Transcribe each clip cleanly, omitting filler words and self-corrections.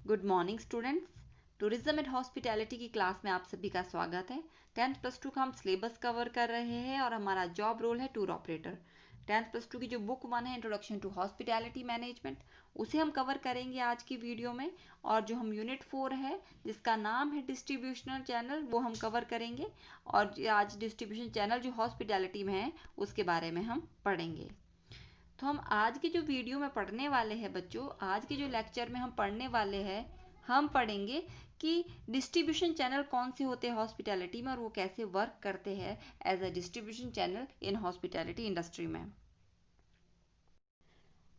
Good morning students. Tourism and hospitality की class में आप सभी का स्वागत है। 10th प्लस 2 का हम सिलेबस कवर कर रहे हैं और हमारा जॉब रोल है टूर ऑपरेटर। 10th प्लस 2 की जो बुक 1 है इंट्रोडक्शन टू हॉस्पिटैलिटी मैनेजमेंट, उसे हम कवर करेंगे आज की वीडियो में। और जो हम यूनिट 4 है जिसका नाम है डिस्ट्रीब्यूशनल चैनल, वो हम कवर करेंगे। और आज डिस्ट्रीब्यूशन चैनल जो हॉस्पिटैलिटी में है उसके बारे में हम पढ़ेंगे। तो हम आज की जो वीडियो में पढ़ने वाले हैं बच्चों, आज के जो लेक्चर में हम पढ़ने वाले हैं, हम पढ़ेंगे कि डिस्ट्रीब्यूशन चैनल कौन से होते हैं हॉस्पिटैलिटी में और वो कैसे वर्क करते हैं as a distribution channel in hospitality industry में।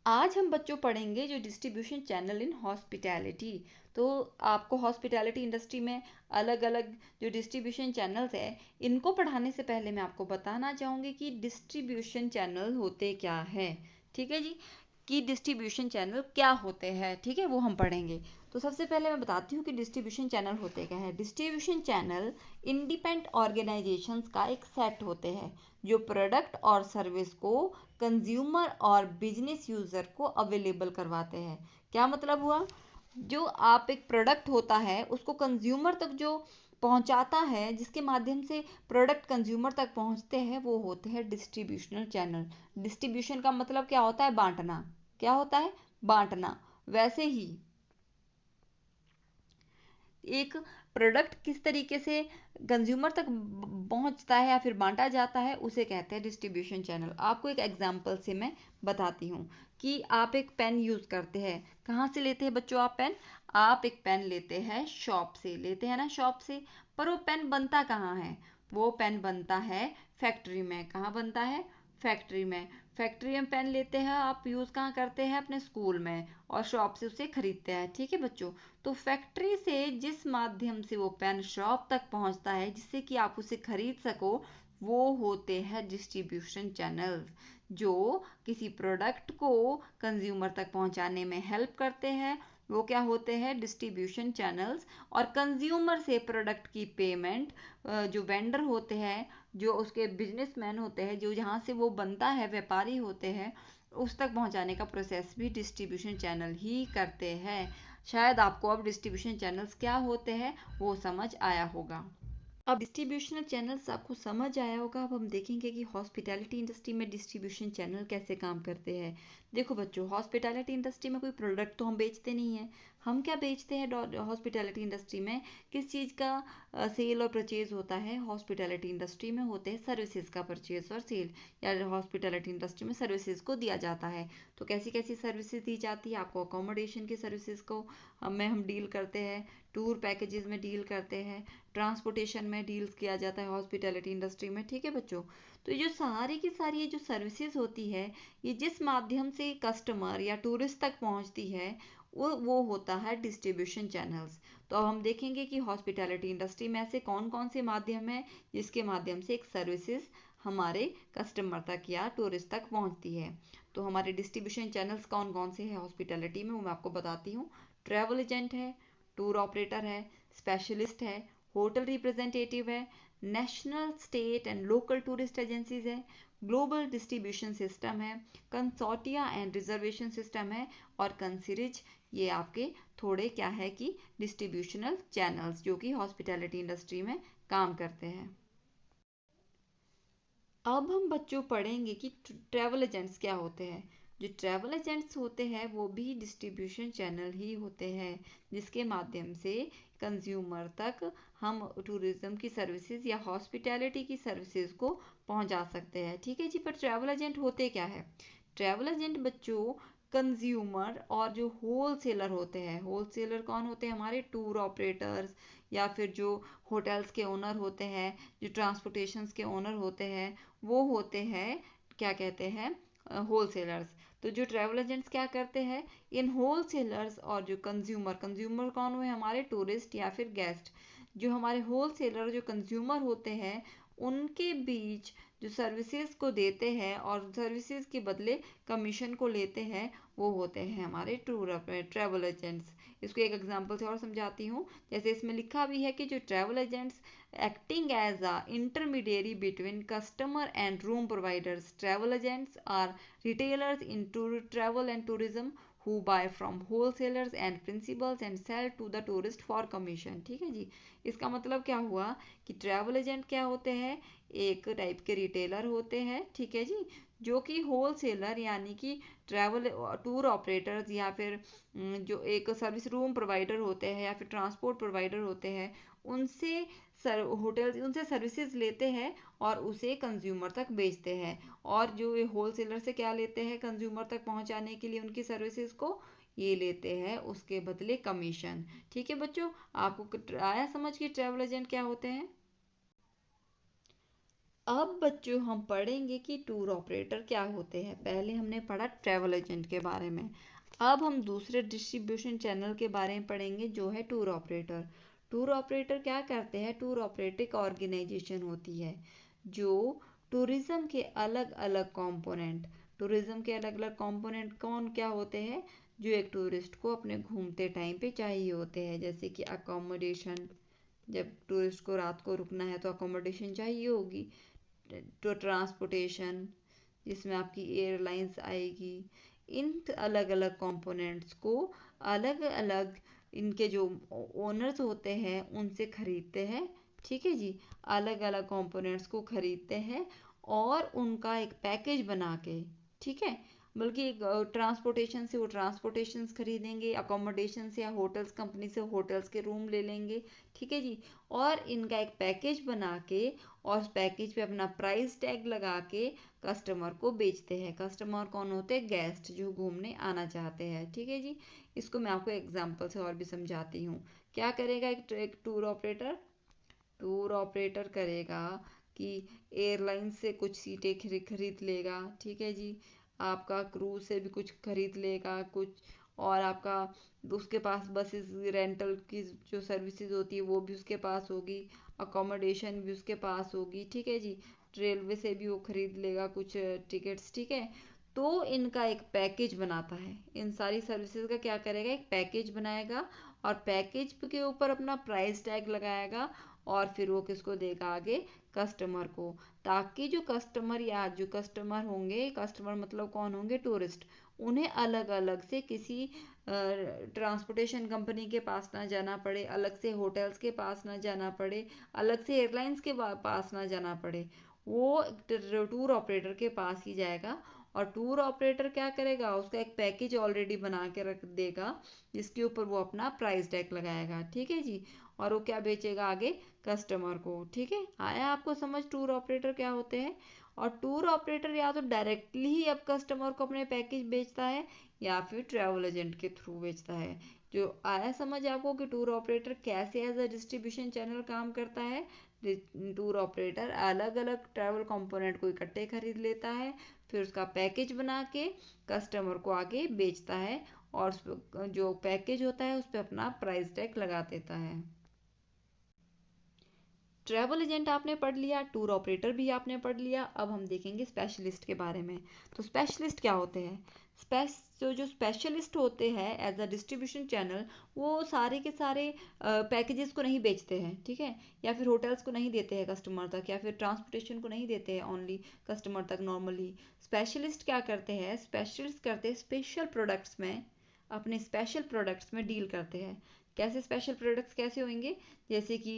आज हम बच्चों पढ़ेंगे जो डिस्ट्रीब्यूशन चैनल इन हॉस्पिटैलिटी। तो आपको हॉस्पिटैलिटी इंडस्ट्री में अलग अलग जो डिस्ट्रीब्यूशन चैनल्स है, इनको पढ़ाने से पहले मैं आपको बताना चाहूँगी कि डिस्ट्रीब्यूशन चैनल होते क्या है। ठीक है जी, कि डिस्ट्रीब्यूशन चैनल क्या होते हैं, ठीक है, वो हम पढ़ेंगे। तो सबसे पहले मैं बताती हूँ कि डिस्ट्रीब्यूशन चैनल होते क्या है। डिस्ट्रीब्यूशन चैनल इंडिपेंडेंट ऑर्गेनाइजेशंस का एक सेट होते हैं जो प्रोडक्ट और सर्विस को कंज्यूमर और बिजनेस यूजर को अवेलेबल करवाते हैं। क्या मतलब हुआ? जो आप एक प्रोडक्ट होता है उसको कंज्यूमर तक जो पहुंचाता है, जिसके माध्यम से प्रोडक्ट कंज्यूमर तक पहुंचते हैं, वो होते हैं डिस्ट्रीब्यूशनल चैनल। डिस्ट्रीब्यूशन का मतलब क्या होता है? बांटना। क्या होता है? बांटना। वैसे ही एक प्रोडक्ट किस तरीके से कंज्यूमर तक पहुंचता है या फिर बांटा जाता है, उसे कहते हैं डिस्ट्रीब्यूशन चैनल। आपको एक एग्जांपल से मैं बताती हूँ कि आप एक पेन यूज करते हैं। कहाँ से लेते हैं बच्चों आप पेन? आप एक पेन लेते हैं शॉप से, लेते हैं ना शॉप से। पर वो पेन बनता कहाँ है? वो पेन बनता है फैक्ट्री में। कहाँ बनता है? फैक्ट्री में। फैक्ट्री में पेन लेते हैं आप, यूज कहाँ करते हैं? अपने स्कूल में। और शॉप से उसे खरीदते हैं। ठीक है बच्चों, तो फैक्ट्री से जिस माध्यम से वो पेन शॉप तक पहुंचता है जिससे कि आप उसे खरीद सको, वो होते हैं डिस्ट्रीब्यूशन चैनल्स, जो किसी प्रोडक्ट को कंज्यूमर तक पहुंचाने में हेल्प करते हैं। वो क्या होते हैं? Distribution channels. और कंज्यूमर से प्रोडक्ट की पेमेंट जो वेंडर होते हैं, जो उसके बिजनेसमैन होते हैं, जो जहाँ से वो बनता है, व्यापारी होते हैं, उस तक पहुंचाने का प्रोसेस भी डिस्ट्रीब्यूशन चैनल ही करते हैं। शायद आपको अब डिस्ट्रीब्यूशन चैनल्स क्या होते हैं वो समझ आया होगा। अब डिस्ट्रीब्यूशनल चैनल्स आपको समझ आया होगा। अब हम देखेंगे कि हॉस्पिटैलिटी इंडस्ट्री में डिस्ट्रीब्यूशन चैनल कैसे काम करते हैं। देखो बच्चों, हॉस्पिटैलिटी इंडस्ट्री में कोई प्रोडक्ट तो हम बेचते नहीं हैं। हम क्या बेचते हैं हॉस्पिटैलिटी इंडस्ट्री में? किस चीज़ का सेल और परचेज होता है? हॉस्पिटैलिटी इंडस्ट्री में होते हैं सर्विसेज का परचेज और सेल, या हॉस्पिटैलिटी इंडस्ट्री में सर्विसेज को दिया जाता है। तो कैसी कैसी सर्विसेज दी जाती है आपको? अकोमोडेशन की सर्विसेज को हम डील करते हैं, टूर पैकेजेस में डील करते हैं, ट्रांसपोर्टेशन में डील्स किया जाता है हॉस्पिटैलिटी इंडस्ट्री में। ठीक है बच्चों, तो ये जो सारी की सारी ये जो सर्विसेज होती है, ये जिस माध्यम से कस्टमर या टूरिस्ट तक पहुंचती है, वो होता है डिस्ट्रीब्यूशन चैनल्स। तो अब हम देखेंगे कि हॉस्पिटैलिटी इंडस्ट्री में ऐसे कौन कौन से माध्यम है जिसके माध्यम से एक सर्विसेज हमारे कस्टमर तक या टूरिस्ट तक पहुंचती है। तो हमारे डिस्ट्रीब्यूशन चैनल्स कौन कौन से हैं हॉस्पिटैलिटी में, वो मैं आपको बताती हूँ। ट्रैवल एजेंट है, टूर ऑपरेटर है, स्पेशलिस्ट है, होटल रिप्रेजेंटेटिव है, national state and local tourist agencies है, ग्लोबल डिस्ट्रीब्यूशन सिस्टम है, कंसोर्टिया एंड रिजर्वेशन सिस्टम है, और कंसिरिज। ये आपके थोड़े क्या है कि डिस्ट्रीब्यूशनल चैनल्स जो कि हॉस्पिटैलिटी इंडस्ट्री में काम करते हैं। अब हम बच्चों पढ़ेंगे कि ट्रैवल एजेंट्स क्या होते हैं। जो ट्रैवल एजेंट्स होते हैं वो भी डिस्ट्रीब्यूशन चैनल ही होते हैं, जिसके माध्यम से कंज्यूमर तक हम टूरिज्म की सर्विसेज या हॉस्पिटैलिटी की सर्विसेज को पहुंचा सकते हैं। ठीक है जी, पर ट्रैवल एजेंट होते क्या है? ट्रैवल एजेंट बच्चों कंज्यूमर और जो होल सेलर होते हैं, होल सेलर कौन होते हैं? हमारे टूर ऑपरेटर्स, या फिर जो होटल्स के ओनर होते हैं, जो ट्रांसपोर्टेशंस के ओनर होते हैं, वो होते हैं, क्या कहते हैं, होल सेलर्स। तो जो ट्रैवल एजेंट्स क्या करते हैं? इन होल सेलर्स और जो कंज्यूमर, कंज्यूमर कौन हुए? हमारे टूरिस्ट या फिर गेस्ट। जो हमारे होल सेलर जो कंज्यूमर होते हैं, उनके बीच जो सर्विसेज को देते हैं और सर्विसेज के बदले कमीशन को लेते हैं, वो होते हैं हमारे ट्रैवल एजेंट्स। इसको एक एग्जांपल से और समझाती हूँ। जैसे इसमें लिखा भी है कि जो travel agents acting as a intermediary between customer and room providers. Travel agents are retailers in travel and tourism who buy from wholesalers and principals and sell to the tourist for commission। ठीक है जी। इसका मतलब क्या हुआ कि travel agent क्या होते हैं, एक टाइप के रिटेलर होते हैं, ठीक है जी, जो कि होलसेलर यानी कि ट्रैवल टूर ऑपरेटर्स या फिर जो एक सर्विस रूम प्रोवाइडर होते हैं या फिर ट्रांसपोर्ट प्रोवाइडर होते हैं, उनसे होटल उनसे सर्विसेज लेते हैं और उसे कंज्यूमर तक बेचते हैं। और जो ये होलसेलर से क्या लेते हैं कंज्यूमर तक पहुंचाने के लिए उनकी सर्विसेज को, ये लेते हैं उसके बदले कमीशन। ठीक है बच्चों, आपको आया समझ कि ट्रैवल एजेंट क्या होते हैं। अब बच्चों हम पढ़ेंगे कि टूर ऑपरेटर क्या होते हैं। पहले हमने पढ़ा ट्रैवल एजेंट के बारे में, अब हम दूसरे डिस्ट्रीब्यूशन चैनल के बारे में पढ़ेंगे जो है टूर ऑपरेटर। टूर ऑपरेटर क्या करते हैं, टूर ऑपरेटर एक ऑर्गेनाइजेशन होती है जो टूरिज्म के अलग अलग कंपोनेंट, टूरिज्म के अलग अलग कंपोनेंट कौन क्या होते हैं, जो एक टूरिस्ट को अपने घूमते टाइम पे चाहिए होते हैं, जैसे कि अकोमोडेशन, जब टूरिस्ट को रात को रुकना है तो अकोमोडेशन चाहिए होगी। तो ट्रांसपोर्टेशन, जिसमें आपकी एयरलाइंस आएगी। इन अलग अलग कंपोनेंट्स को अलग अलग इनके जो ओनर्स होते हैं उनसे खरीदते हैं। ठीक है जी, अलग अलग कंपोनेंट्स को खरीदते हैं और उनका एक पैकेज बना के, ठीक है, बल्कि एक ट्रांसपोर्टेशन से वो ट्रांसपोर्टेशन खरीदेंगे, अकोमोडेशन से या होटल्स कंपनी से होटल्स के रूम ले लेंगे। ठीक है जी, और इनका एक पैकेज बना के और उस पैकेज पे अपना प्राइस टैग लगा के कस्टमर को बेचते हैं। कस्टमर कौन होते हैं, गेस्ट जो घूमने आना चाहते हैं। ठीक है जी, इसको मैं आपको एग्जांपल से और भी समझाती हूँ। क्या करेगा एक टूर ऑपरेटर, टूर ऑपरेटर करेगा कि एयरलाइन से कुछ सीटें खरीद लेगा। ठीक है जी, आपका क्रूज से भी कुछ खरीद लेगा कुछ, और आपका उसके पास बसेस रेंटल की जो सर्विसेज होती है वो भी उसके पास होगी, अकोमोडेशन भी उसके पास होगी। ठीक है जी, रेलवे से भी वो खरीद लेगा कुछ टिकट्स। ठीक है, तो इनका एक पैकेज बनाता है, इन सारी सर्विसेज का क्या करेगा, एक पैकेज बनाएगा और पैकेज के ऊपर अपना प्राइस टैग लगाएगा और फिर वो किसको देगा आगे, कस्टमर को, ताकि जो कस्टमर या जो कस्टमर होंगे, कस्टमर मतलब कौन होंगे, टूरिस्ट, उन्हें अलग अलग से किसी ट्रांसपोर्टेशन कंपनी के पास ना जाना पड़े, अलग से होटल्स के पास ना जाना पड़े, अलग से एयरलाइंस के पास ना जाना पड़े। वो टूर ऑपरेटर के पास ही जाएगा और टूर ऑपरेटर क्या करेगा, उसका एक पैकेज ऑलरेडी बना के रख देगा जिसके ऊपर वो अपना प्राइस टैग लगाएगा। ठीक है जी, और वो क्या बेचेगा आगे, कस्टमर को। ठीक है, आया आपको समझ टूर ऑपरेटर क्या होते हैं। और टूर ऑपरेटर या तो डायरेक्टली ही अब कस्टमर को अपने पैकेज बेचता है या फिर ट्रैवल एजेंट के थ्रू बेचता है। जो आया समझ आपको कि टूर ऑपरेटर कैसे एज अ डिस्ट्रीब्यूशन चैनल काम करता है। टूर ऑपरेटर अलग अलग ट्रैवल कंपोनेंट को इकट्ठे खरीद लेता है, फिर उसका पैकेज बना के कस्टमर को आगे बेचता है और जो पैकेज होता है उस पर अपना प्राइस टैग लगा देता है। ट्रैवल एजेंट आपने पढ़ लिया, टूर ऑपरेटर भी आपने पढ़ लिया। अब हम देखेंगे स्पेशलिस्ट के बारे में। तो स्पेशलिस्ट क्या होते हैं, जो स्पेशलिस्ट होते हैं एज अ डिस्ट्रीब्यूशन चैनल, वो सारे के सारे पैकेजेस को नहीं बेचते हैं। ठीक है, या फिर होटल्स को नहीं देते हैं कस्टमर तक, या फिर ट्रांसपोर्टेशन को नहीं देते हैं ओनली कस्टमर तक नॉर्मली। स्पेशलिस्ट क्या करते हैं, स्पेशलिस्ट करते हैं स्पेशल प्रोडक्ट्स में, अपने स्पेशल प्रोडक्ट्स में डील करते हैं। कैसे स्पेशल प्रोडक्ट्स कैसे होंगे, जैसे कि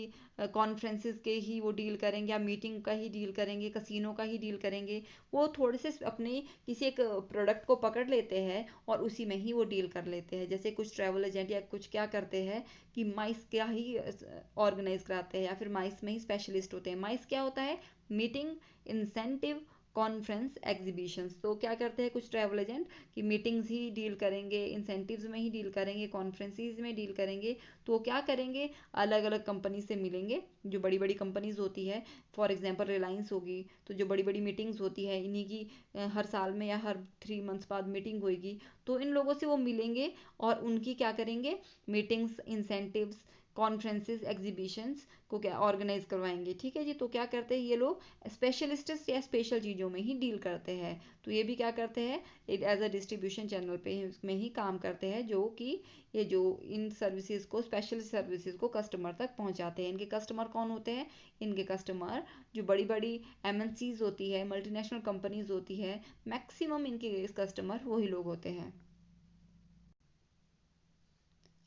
कॉन्फ्रेंसेस के ही वो डील करेंगे, या मीटिंग का ही डील करेंगे, कसिनो का ही डील करेंगे। वो थोड़े से अपने किसी एक प्रोडक्ट को पकड़ लेते हैं और उसी में ही वो डील कर लेते हैं। जैसे कुछ ट्रैवल एजेंट या कुछ क्या करते हैं कि माइस क्या ही ऑर्गेनाइज कराते हैं या फिर माइस में ही स्पेशलिस्ट होते हैं। माइस क्या होता है, मीटिंग, इंसेंटिव, कॉन्फ्रेंस, एग्जीबिशंस। तो क्या करते हैं कुछ ट्रैवल एजेंट कि मीटिंग्स ही डील करेंगे, इंसेंटिव्स में ही डील करेंगे, कॉन्फ्रेंसीज में डील करेंगे। तो वो क्या करेंगे, अलग अलग कंपनी से मिलेंगे, जो बड़ी बड़ी कंपनीज होती है, फॉर एग्जांपल रिलायंस होगी, तो जो बड़ी बड़ी मीटिंग्स होती है इन्हीं की हर साल में या हर 3 मंथ्स बाद मीटिंग होगी, तो इन लोगों से वो मिलेंगे और उनकी क्या करेंगे, मीटिंग्स, इंसेंटिव्स, कॉन्फ्रेंसेस, एग्जीबिशंस को क्या ऑर्गेनाइज करवाएंगे। ठीक है जी, तो क्या करते हैं ये लोग, स्पेशलिस्ट या स्पेशल चीज़ों में ही डील करते हैं। तो ये भी क्या करते हैं, एज अ डिस्ट्रीब्यूशन चैनल पे में ही काम करते हैं, जो कि ये जो इन सर्विसेज को, स्पेशल सर्विसेज को कस्टमर तक पहुंचाते हैं। इनके कस्टमर कौन होते हैं, इनके कस्टमर जो बड़ी बड़ी एमएनसीज होती है, मल्टीनेशनल कंपनीज होती है, मैक्सिमम इनके कस्टमर वही लोग होते हैं।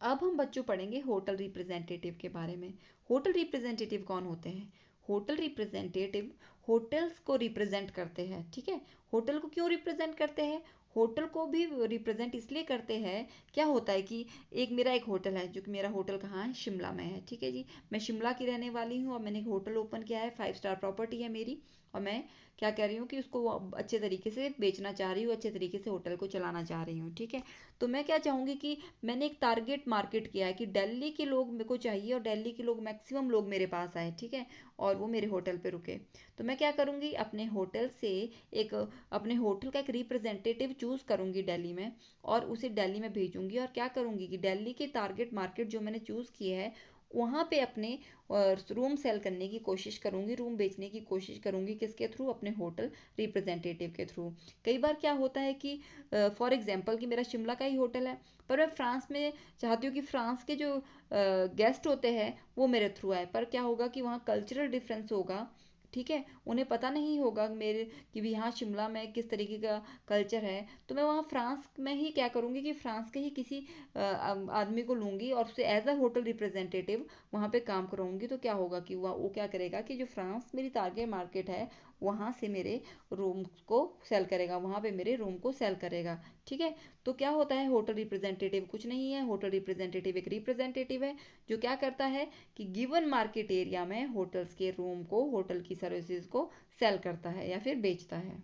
अब हम बच्चों पढ़ेंगे होटल रिप्रेजेंटेटिव के बारे में। होटल रिप्रेजेंटेटिव कौन होते हैं? होटल रिप्रेजेंटेटिव होटल्स को रिप्रेजेंट करते हैं, ठीक है। होटल को क्यों रिप्रेजेंट करते हैं? होटल को भी रिप्रेजेंट इसलिए करते हैं, क्या होता है कि मेरा एक होटल है, जो कि मेरा होटल कहाँ है, शिमला में है, ठीक है जी। मैं शिमला की रहने वाली हूँ और मैंने एक होटल ओपन किया है, 5 स्टार प्रॉपर्टी है मेरी। और मैं क्या कर रही हूँ कि उसको अच्छे तरीके से बेचना चाह रही हूँ, अच्छे तरीके से होटल को चलाना चाह रही हूँ, ठीक है। तो मैं क्या चाहूँगी कि मैंने एक टारगेट मार्केट किया है कि दिल्ली के लोग मेरे को चाहिए और दिल्ली के लोग मैक्सिमम लोग मेरे पास आए, ठीक है, और वो मेरे होटल पे रुके। तो मैं क्या करूँगी, अपने होटल से एक अपने होटल का एक रिप्रेजेंटेटिव चूज़ करूँगी दिल्ली में, और उसे दिल्ली में भेजूँगी। और क्या करूँगी कि दिल्ली के टारगेट मार्केट जो मैंने चूज़ किए है, वहाँ पे अपने रूम सेल करने की कोशिश करूँगी, रूम बेचने की कोशिश करूँगी। किसके थ्रू? अपने होटल रिप्रेजेंटेटिव के थ्रू। कई बार क्या होता है कि फॉर एग्जांपल कि मेरा शिमला का ही होटल है, पर मैं फ्रांस में चाहती हूँ कि फ्रांस के जो गेस्ट होते हैं वो मेरे थ्रू आए, पर क्या होगा कि वहाँ कल्चरल डिफरेंस होगा, ठीक है। उन्हें पता नहीं होगा मेरे कि भी यहाँ शिमला में किस तरीके का कल्चर है। तो मैं वहाँ फ्रांस में ही क्या करूँगी कि फ्रांस के ही किसी आदमी को लूँगी और उससे एज अ होटल रिप्रेजेंटेटिव वहाँ पे काम कराऊंगी। तो क्या होगा कि वो क्या करेगा कि जो फ्रांस मेरी टारगेट मार्केट है, वहाँ से मेरे रूम को सेल करेगा, वहाँ पे मेरे रूम को सेल करेगा, ठीक है। तो क्या होता है, होटल रिप्रेजेंटेटिव कुछ नहीं है, होटल रिप्रेजेंटेटिव एक रिप्रेजेंटेटिव है जो क्या करता है कि गिवन मार्केट एरिया में होटल्स के रूम को, होटल की सर्विसेज को सेल करता है या फिर बेचता है।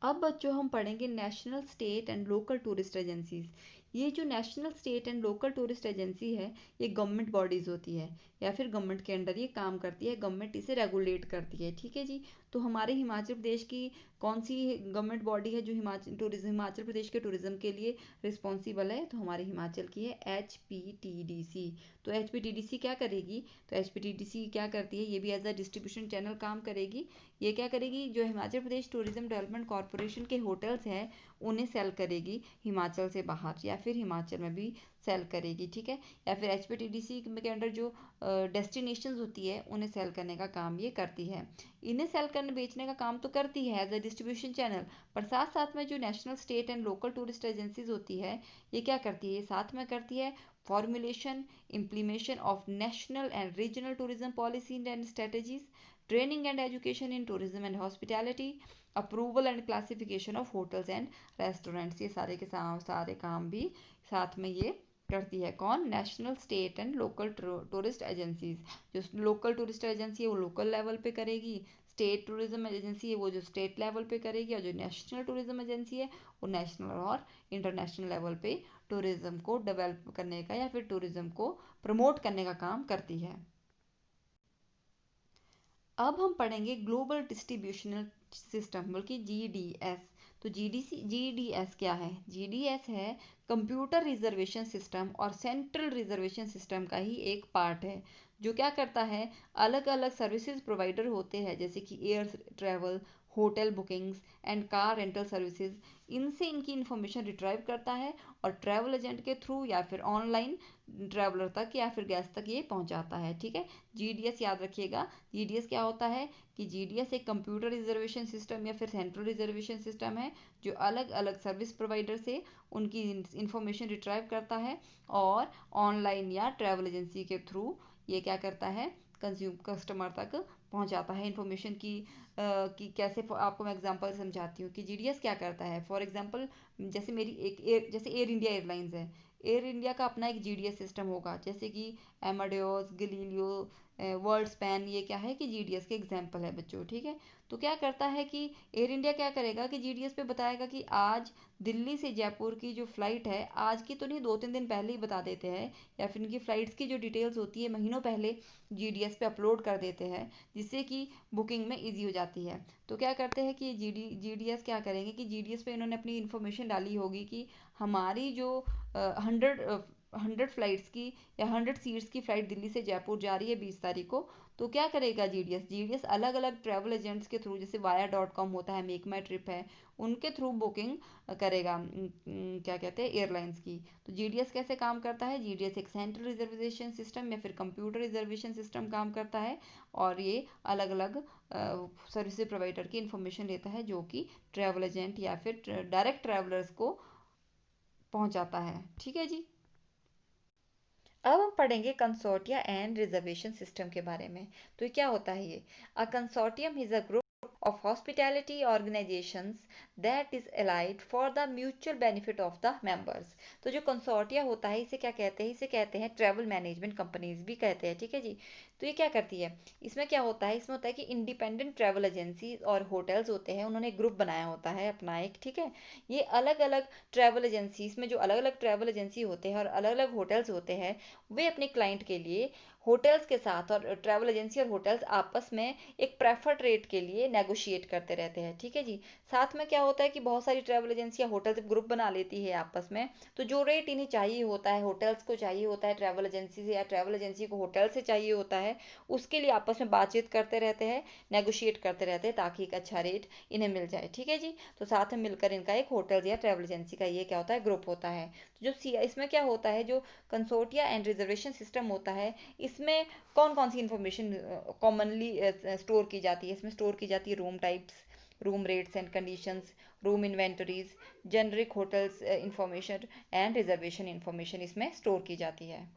अब बच्चों हम पढ़ेंगे national state and local tourist agencies. ये जो national state and local tourist agency है, ये गवर्नमेंट बॉडीज होती है या फिर गवर्नमेंट के अंडर ये काम करती है, गवर्नमेंट इसे रेगुलेट करती है, ठीक है जी। तो हमारे हिमाचल प्रदेश की कौन सी गवर्नमेंट बॉडी है जो हिमाचल प्रदेश के टूरिज्म के लिए रिस्पॉन्सिबल है? तो हमारे हिमाचल की है HPTDC। तो HPTDC क्या करेगी? तो HPTDC क्या करती है, ये भी एज अ डिस्ट्रीब्यूशन चैनल काम करेगी। ये क्या करेगी, जो Himachal Pradesh tourism development corporation के होटल्स हैं उन्हें सेल करेगी हिमाचल से बाहर, या फिर हिमाचल में भी सेल करेगी, ठीक है। या फिर HPTDC के अंडर जो डेस्टिनेशंस होती है उन्हें सेल करने का काम ये करती है। इन्हें सेल करने बेचने का काम तो करती है एज अ डिस्ट्रीब्यूशन चैनल, पर साथ साथ में जो national state and local tourist agencies होती है, ये क्या करती है, ये साथ में करती है formulation, implementation of national and regional tourism policy and strategies, training and education in tourism and hospitality, approval and classification of hotels and restaurants। ये सारे के सारे काम भी साथ में ये करती है। कौन? National state and local tourist agencies. जो लोकल टूरिस्ट एजेंसी है वो लोकल लेवल पे करेगी, स्टेट टूरिज्म एजेंसी है वो जो स्टेट लेवल पे करेगी, और जो नेशनल टूरिज्म एजेंसी है वो नेशनल और इंटरनेशनल लेवल पे टूरिज्म को डेवलप करने का या फिर टूरिज्म को प्रमोट करने का काम करती है। अब हम पढ़ेंगे ग्लोबल डिस्ट्रीब्यूशनल सिस्टम, बल्कि GDS। तो GDS क्या है? GDS है कंप्यूटर रिजर्वेशन सिस्टम और सेंट्रल रिजर्वेशन सिस्टम का ही एक पार्ट है, जो क्या करता है, अलग अलग सर्विसेज प्रोवाइडर होते हैं जैसे कि air travel, hotel bookings and car rental services, इनसे इनकी इंफॉर्मेशन रिट्राइव करता है और ट्रैवल एजेंट के थ्रू या फिर ऑनलाइन ट्रैवलर तक या फिर गेस्ट तक ये पहुंचाता है, ठीक है। GDS याद रखिएगा। GDS क्या होता है कि GDS एक कंप्यूटर रिजर्वेशन सिस्टम या फिर सेंट्रल रिजर्वेशन सिस्टम है, जो अलग अलग सर्विस प्रोवाइडर से उनकी इंफॉर्मेशन रिट्राइव करता है और ऑनलाइन या ट्रैवल एजेंसी के थ्रू ये क्या करता है, कस्टमर तक पहुंचाता है इंफॉर्मेशन की। कि कैसे, आपको मैं एग्जांपल समझाती हूँ कि GDS क्या करता है। फॉर एग्जांपल, जैसे मेरी जैसे एयर इंडिया एयरलाइंस है, एयर इंडिया का अपना एक GDS सिस्टम होगा, जैसे कि एमाडेओस, गलीलियो, वर्ल्ड स्पैन, ये क्या है कि GDS के एग्जाम्पल है बच्चों, ठीक है। तो क्या करता है कि एयर इंडिया क्या करेगा कि GDS पे बताएगा कि आज दिल्ली से जयपुर की जो फ्लाइट है, आज की तो नहीं, 2-3 दिन पहले ही बता देते हैं, या फिर इनकी फ्लाइट्स की जो डिटेल्स होती है महीनों पहले GDS पे अपलोड कर देते हैं, जिससे कि बुकिंग में ईजी हो जाती है। तो क्या करते हैं कि GDS क्या करेंगे कि GDS पे इन्होंने अपनी इन्फॉर्मेशन डाली होगी कि हमारी जो 100 फ्लाइट्स की या 100 सीट्स की फ्लाइट दिल्ली से जयपुर जा रही है 20 तारीख को। तो क्या करेगा GDS अलग अलग ट्रैवल एजेंट्स के थ्रू, जैसे Via.com होता है, मेक माई ट्रिप है, उनके थ्रू बुकिंग करेगा, क्या कहते हैं, एयरलाइंस की। तो GDS कैसे काम करता है? GDS एक सेंट्रल रिजर्वेशन सिस्टम या फिर कंप्यूटर रिजर्वेशन सिस्टम काम करता है, और ये अलग अलग सर्विस प्रोवाइडर की इंफॉर्मेशन लेता है, जो कि ट्रैवल एजेंट या फिर डायरेक्ट ट्रैवलर्स को पहुंचाता है। ठीक है जी। अब हम पढ़ेंगे कंसोर्टिया एंड रिजर्वेशन सिस्टम के बारे में। तो ये क्या होता है? ये a consortium is a group of hospitality organizations that is allied for the mutual benefit of the members। तो जो कंसोर्टिया होता है इसे क्या कहते हैं? इसे कहते हैं ट्रैवल मैनेजमेंट कंपनीज भी कहते हैं। ठीक है जी। तो ये क्या करती है? इसमें क्या होता है? इसमें होता है कि इंडिपेंडेंट ट्रैवल एजेंसी और होटल्स होते हैं, उन्होंने ग्रुप बनाया होता है अपना एक। ठीक है। ये अलग अलग ट्रैवल एजेंसीज में जो अलग अलग ट्रैवल एजेंसी होते हैं और अलग अलग होटल्स होते हैं, वे अपने क्लाइंट के लिए होटल्स के साथ, और ट्रैवल एजेंसी और होटल्स आपस में एक प्रेफर्ड रेट के लिए नेगोशिएट करते रहते हैं। ठीक है जी। साथ में क्या होता है कि बहुत सारी ट्रैवल एजेंसी या होटल जब ग्रुप बना लेती है आपस में, तो जो रेट इन्हें चाहिए होता है, होटल्स को चाहिए होता है ट्रैवल एजेंसी से, या ट्रैवल एजेंसी को होटल से चाहिए होता है, उसके लिए आपस में बातचीत करते रहते हैं, नेगोशिएट करते रहते हैं, ताकि एक अच्छा रेट इन्हें मिल जाए। ठीक है जी। तो साथ में मिलकर इनका एक होटल या ट्रैवल एजेंसी का ये क्या होता है? ग्रुप होता है। तो जो इसमें क्या होता है, जो कंसोर्टिया एंड रिजर्वेशन सिस्टम होता है, इसमें कौन कौन सी इंफॉर्मेशन कॉमनली स्टोर की जाती है? इसमें स्टोर की जाती है room types, room rates and conditions, room inventories, generic hotels information and reservation information इसमें स्टोर की जाती है।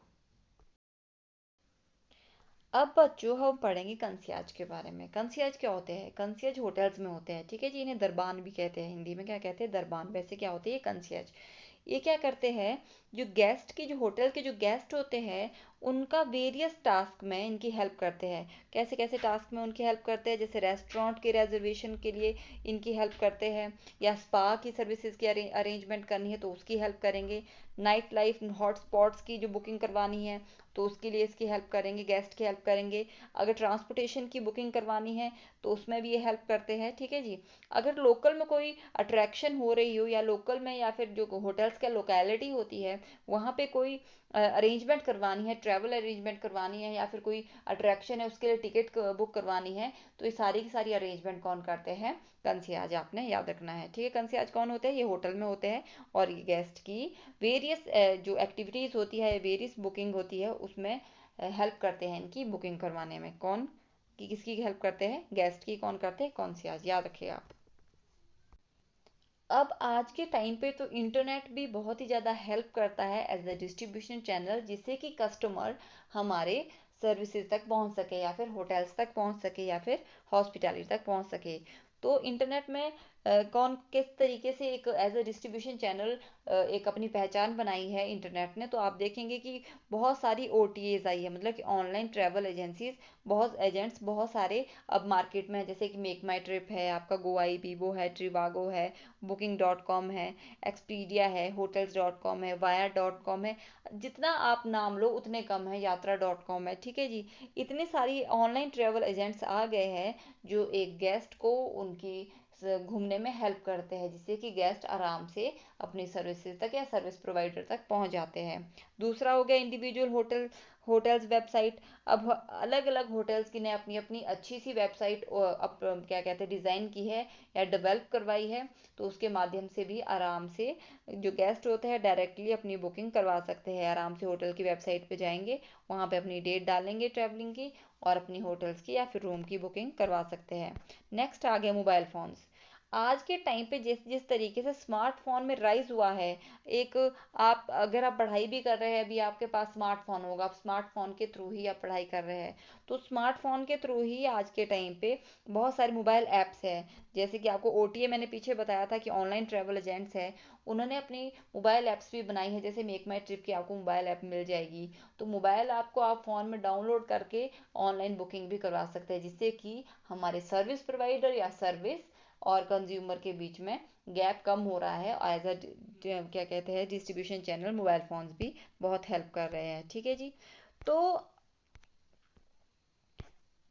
अब बच्चों हम पढ़ेंगे कंसियाज के बारे में। कंसियाज क्या होते हैं? कंसियाज होटल्स में होते हैं। ठीक है जी। इन्हें दरबान भी कहते हैं, हिंदी में क्या कहते हैं? दरबान। वैसे क्या होते हैं ये कंसियाज? ये क्या करते हैं? जो गेस्ट की, जो होटल के जो गेस्ट होते हैं, उनका वेरियस टास्क में इनकी हेल्प करते हैं। कैसे कैसे टास्क में उनकी हेल्प करते हैं? जैसे रेस्टोरेंट के रिजर्वेशन के लिए इनकी हेल्प करते हैं, या स्पा की सर्विसेज की अरेंजमेंट करनी है तो उसकी हेल्प करेंगे, नाइट लाइफ हॉट स्पॉट्स की जो बुकिंग करवानी है तो उसके लिए इसकी हेल्प करेंगे, गेस्ट की हेल्प करेंगे। अगर ट्रांसपोर्टेशन की बुकिंग करवानी है तो उसमें भी ये हेल्प करते हैं। ठीक है जी। अगर लोकल में कोई अट्रैक्शन हो रही हो, या लोकल में, या फिर जो होटल्स का लोकेलिटी होती है वहाँ पे कोई अरेंजमेंट करवानी है, ट्रैवल अरेंजमेंट करवानी है, या फिर कोई अट्रैक्शन है उसके लिए टिकट बुक करवानी है, तो ये सारी की सारी अरेंजमेंट कौन करते हैं? कंसियाज। आपने याद रखना है। ठीक है। कंसियाज कौन होते हैं? ये होटल में होते हैं, और ये गेस्ट की वेरियस जो एक्टिविटीज़ होती है, वेरियस बुकिंग होती है, उसमें हेल्प करते हैं इनकी बुकिंग करवाने में। कौन कि किसकी हेल्प करते हैं? गेस्ट की। कौन करते हैं? कंसियाज। याद रखिएगा आप। अब आज के टाइम पे तो इंटरनेट भी बहुत ही ज़्यादा हेल्प करता है एज अ डिस्ट्रीब्यूशन चैनल, जिससे कि कस्टमर हमारे सर्विसेज तक पहुंच सके, या फिर होटल्स तक पहुंच सके, या फिर हॉस्पिटैलिटी तक पहुंच सके। तो इंटरनेट में कौन किस तरीके से एक एज अ डिस्ट्रीब्यूशन चैनल एक अपनी पहचान बनाई है इंटरनेट ने, तो आप देखेंगे कि बहुत सारी ओटीएज आई है, मतलब कि ऑनलाइन ट्रैवल एजेंसीज, बहुत एजेंट्स बहुत सारे अब मार्केट में है। जैसे कि मेक माई ट्रिप है, आपका गोआई बीबो है, ट्रिवागो है, बुकिंग डॉट कॉम है, एक्सपीडिया है, होटल्स डॉट कॉम है, वाया डॉट कॉम है। जितना आप नाम लो उतने कम है। यात्रा डॉट कॉम है। ठीक है जी। इतनी सारी ऑनलाइन ट्रेवल एजेंट्स आ गए हैं जो एक गेस्ट को उनकी घूमने में हेल्प करते हैं, जिससे कि गेस्ट आराम से अपनी सर्विसेज तक या सर्विस प्रोवाइडर तक पहुंच जाते हैं। दूसरा हो गया इंडिविजुअल होटल्स वेबसाइट। अब अलग अलग होटल्स की ने अपनी अपनी अच्छी सी वेबसाइट क्या कहते हैं डिज़ाइन की है या डेवलप करवाई है, तो उसके माध्यम से भी आराम से जो गेस्ट होते हैं डायरेक्टली अपनी बुकिंग करवा सकते हैं। आराम से होटल की वेबसाइट पे जाएंगे, वहाँ पे अपनी डेट डालेंगे ट्रैवलिंग की, और अपनी होटल्स की या फिर रूम की बुकिंग करवा सकते हैं। नेक्स्ट आ गया मोबाइल फ़ोन्स। आज के टाइम पे जिस जिस तरीके से स्मार्टफोन में राइज हुआ है, एक आप अगर आप पढ़ाई भी कर रहे हैं, अभी आपके पास स्मार्टफोन होगा, आप स्मार्टफोन के थ्रू ही आप पढ़ाई कर रहे हैं, तो स्मार्टफोन के थ्रू ही आज के टाइम पे बहुत सारे मोबाइल ऐप्स हैं। जैसे कि आपको ओटीए मैंने पीछे बताया था कि ऑनलाइन ट्रैवल एजेंट्स हैं, उन्होंने अपनी मोबाइल ऐप्स भी बनाई है। जैसे मेक माई ट्रिप की आपको मोबाइल ऐप मिल जाएगी, तो मोबाइल ऐप को आप फ़ोन में डाउनलोड करके ऑनलाइन बुकिंग भी करवा सकते हैं, जिससे कि हमारे सर्विस प्रोवाइडर या सर्विस और कंज्यूमर के बीच में गैप कम हो रहा है। एज अ क्या कहते हैं डिस्ट्रीब्यूशन चैनल मोबाइल फोन्स भी बहुत हेल्प कर रहे हैं। ठीक है जी। तो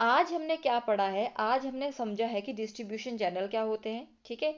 आज हमने क्या पढ़ा है? आज हमने समझा है कि डिस्ट्रीब्यूशन चैनल क्या होते हैं। ठीक है।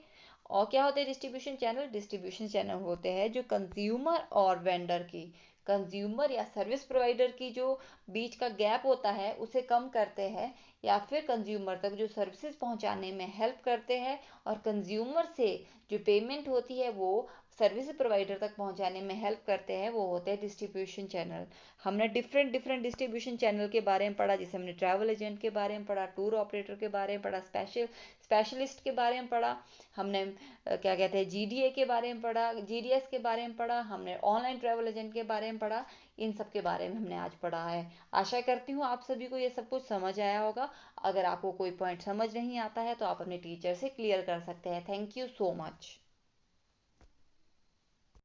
और क्या होते हैं डिस्ट्रीब्यूशन चैनल? डिस्ट्रीब्यूशन चैनल होते हैं जो कंज्यूमर और वेंडर की, कंज्यूमर या सर्विस प्रोवाइडर की जो बीच का गैप होता है उसे कम करते हैं, या फिर कंज्यूमर तक जो सर्विसेज पहुंचाने में हेल्प करते हैं, और कंज्यूमर से जो पेमेंट होती है वो सर्विस प्रोवाइडर तक पहुंचाने में हेल्प करते हैं वो होते हैं डिस्ट्रीब्यूशन चैनल। हमने डिफरेंट डिफरेंट डिस्ट्रीब्यूशन चैनल के बारे में पढ़ा, जैसे हमने ट्रैवल एजेंट के बारे में पढ़ा, टूर ऑपरेटर के बारे में पढ़ा, स्पेशलिस्ट के बारे में पढ़ा, हमने क्या कहते हैं जीडीए के बारे में पढ़ा, जीडीएस के बारे में पढ़ा, हमने ऑनलाइन ट्रैवल एजेंट के बारे में पढ़ा। इन सब के बारे में हमने आज पढ़ा है। आशा करती हूँ आप सभी को ये सब कुछ समझ आया होगा। अगर आपको कोई पॉइंट समझ नहीं आता है तो आप अपने टीचर से क्लियर कर सकते हैं। Thank you so much.